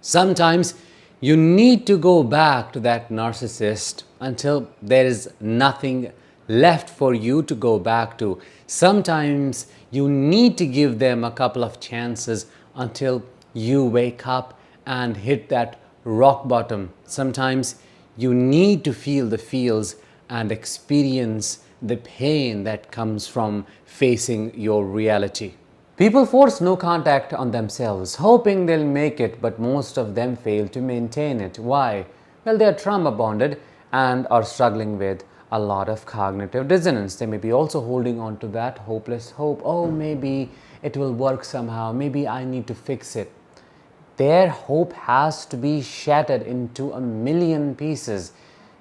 Sometimes you need to go back to that narcissist until there is nothing left for you to go back to. Sometimes you need to give them a couple of chances until you wake up and hit that rock bottom. Sometimes you need to feel the feels and experience the pain that comes from facing your reality. People force no contact on themselves, hoping they'll make it, but most of them fail to maintain it. Why? Well, they are trauma bonded and are struggling with a lot of cognitive dissonance. They may be also holding on to that hopeless hope. Oh, maybe it will work somehow. Maybe I need to fix it. Their hope has to be shattered into a million pieces.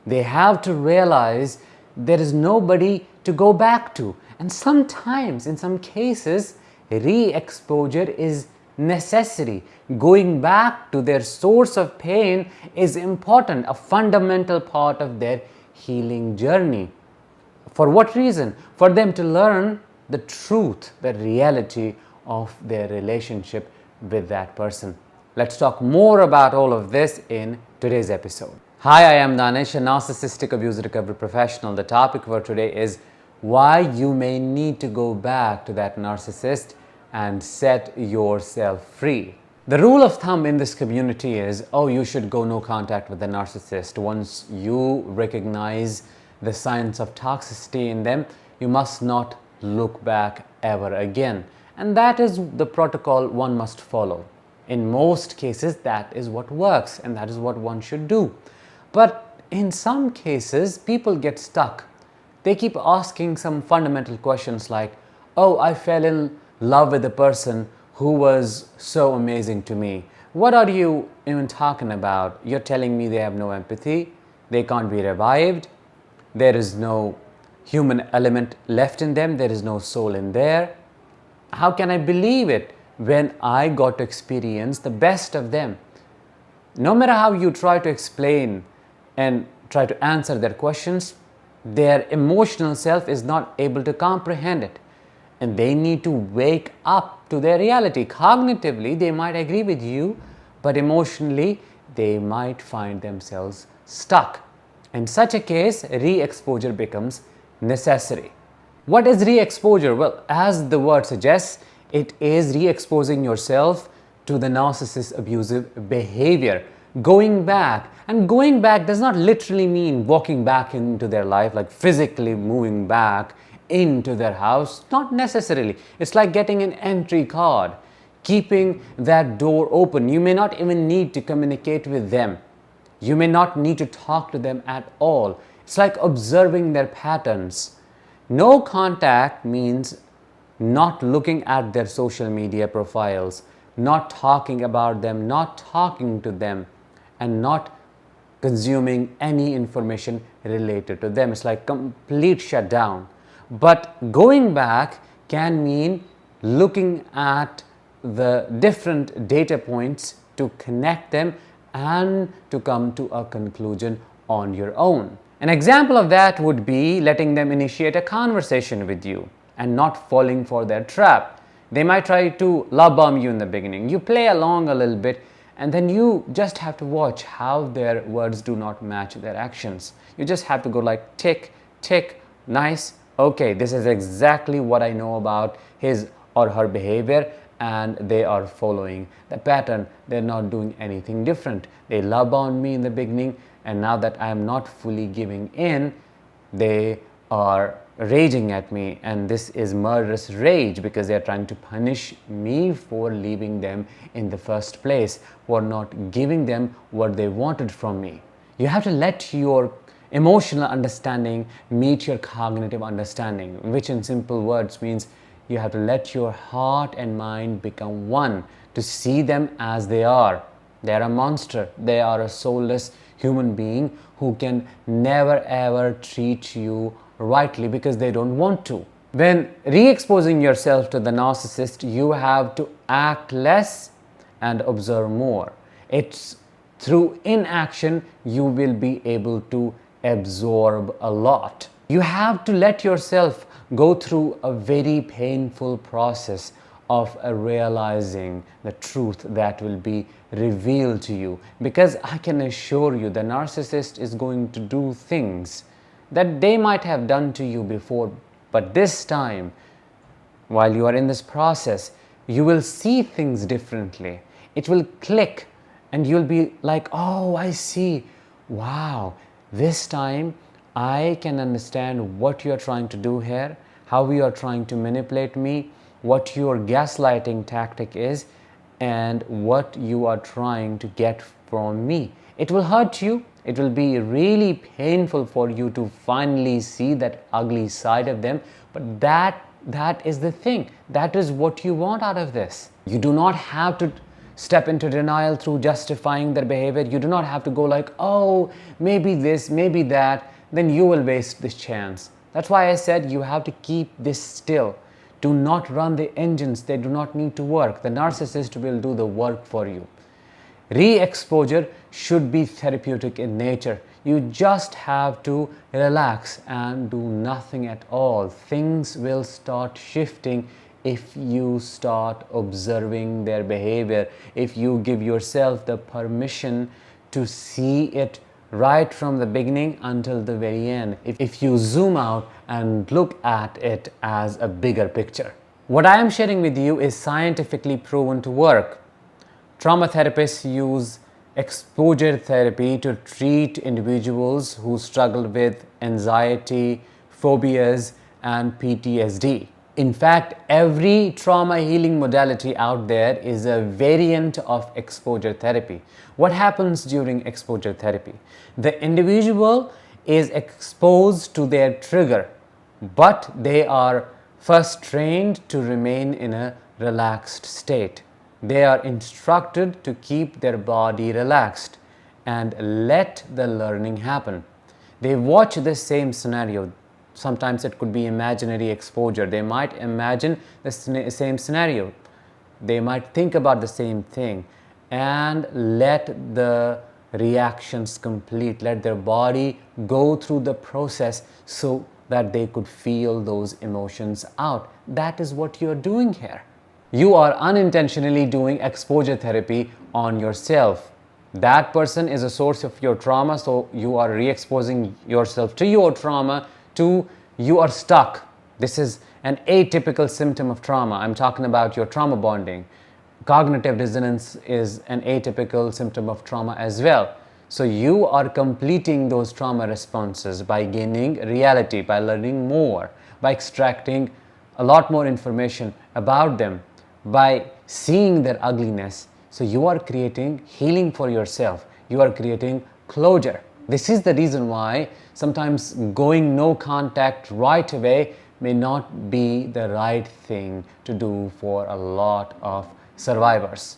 They have to realize there is nobody to go back to. And sometimes, in some cases, re-exposure is necessary. Going back to their source of pain is important, a fundamental part of their healing journey. For what reason? For them to learn the truth, the reality of their relationship with that person. Let's talk more about all of this in today's episode. Hi, I am Danish, a narcissistic abuse recovery professional. The topic for today is why you may need to go back to that narcissist and set yourself free. The rule of thumb in this community is, oh, you should go no contact with the narcissist. Once you recognize the signs of toxicity in them, you must not look back ever again. And that is the protocol one must follow. In most cases, that is what works and that is what one should do. But in some cases, people get stuck. They keep asking some fundamental questions like, oh, I fell in love with a person who was so amazing to me. What are you even talking about? You're telling me they have no empathy, they can't be revived, there is no human element left in them, there is no soul in there. How can I believe it when I got to experience the best of them? No matter how you try to explain and try to answer their questions, their emotional self is not able to comprehend it. And they need to wake up to their reality. Cognitively, they might agree with you, but emotionally, they might find themselves stuck. In such a case, re-exposure becomes necessary. What is re-exposure? Well, as the word suggests, it is re-exposing yourself to the narcissist's abusive behavior. Going back. And going back does not literally mean walking back into their life, like physically moving back into their house. Not necessarily. It's like getting an entry card, keeping that door open. You may not even need to communicate with them. You may not need to talk to them at all. It's like observing their patterns. No contact means not looking at their social media profiles, not talking about them, not talking to them, and not consuming any information related to them. It's like complete shutdown. But going back can mean looking at the different data points to connect them and to come to a conclusion on your own. An example of that would be letting them initiate a conversation with you and not falling for their trap. They might try to love bomb you in the beginning. You play along a little bit and then you just have to watch how their words do not match their actions. You just have to go like tick, tick, nice. Okay, this is exactly what I know about his or her behavior, and they are following the pattern. They're not doing anything different. They love on me in the beginning, and now that I am not fully giving in, they are raging at me, and this is murderous rage because they are trying to punish me for leaving them in the first place, for not giving them what they wanted from me. You have to let your emotional understanding meet your cognitive understanding, which in simple words means you have to let your heart and mind become one, to see them as they are. They are a monster. They are a soulless human being who can never ever treat you rightly because they don't want to. When re-exposing yourself to the narcissist, you have to act less and observe more. It's through inaction you will be able to absorb a lot. You have to let yourself go through a very painful process of realizing the truth that will be reveal to you, because I can assure you the narcissist is going to do things that they might have done to you before, but this time, while you are in this process, you will see things differently. It will click and you'll be like, oh, I see. Wow, this time I can understand what you are trying to do here, how you are trying to manipulate me, what your gaslighting tactic is, and what you are trying to get from me. It will hurt you. It will be really painful for you to finally see that ugly side of them, but that is the thing. That is what you want out of this. You do not have to step into denial through justifying their behavior. You do not have to go like, oh, maybe this, maybe that. Then you will waste this chance. That's why I said you have to keep this still. Do not run the engines. They do not need to work. The narcissist will do the work for you. Re-exposure should be therapeutic in nature. You just have to relax and do nothing at all. Things will start shifting if you start observing their behavior, if you give yourself the permission to see it right from the beginning until the very end, if you zoom out and look at it as a bigger picture. What I am sharing with you is scientifically proven to work. Trauma therapists use exposure therapy to treat individuals who struggle with anxiety, phobias, and PTSD. In fact, every trauma healing modality out there is a variant of exposure therapy. What happens during exposure therapy? The individual is exposed to their trigger, but they are first trained to remain in a relaxed state. They are instructed to keep their body relaxed and let the learning happen. They watch the same scenario. Sometimes it could be imaginary exposure. They might imagine the same scenario. They might think about the same thing and let the reactions complete. Let their body go through the process so that they could feel those emotions out. That is what you're doing here. You are unintentionally doing exposure therapy on yourself. That person is a source of your trauma, so you are re-exposing yourself to your trauma, to you are stuck. This is an atypical symptom of trauma. I'm talking about your trauma bonding. Cognitive dissonance is an atypical symptom of trauma as well. So you are completing those trauma responses by gaining reality, by learning more, by extracting a lot more information about them, by seeing their ugliness. So you are creating healing for yourself. You are creating closure. This is the reason why sometimes going no contact right away may not be the right thing to do for a lot of survivors.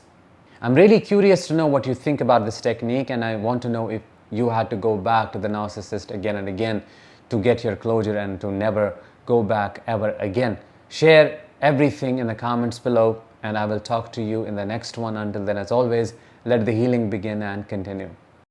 I'm really curious to know what you think about this technique, and I want to know if you had to go back to the narcissist again and again to get your closure and to never go back ever again. Share everything in the comments below, and I will talk to you in the next one. Until then, as always, let the healing begin and continue.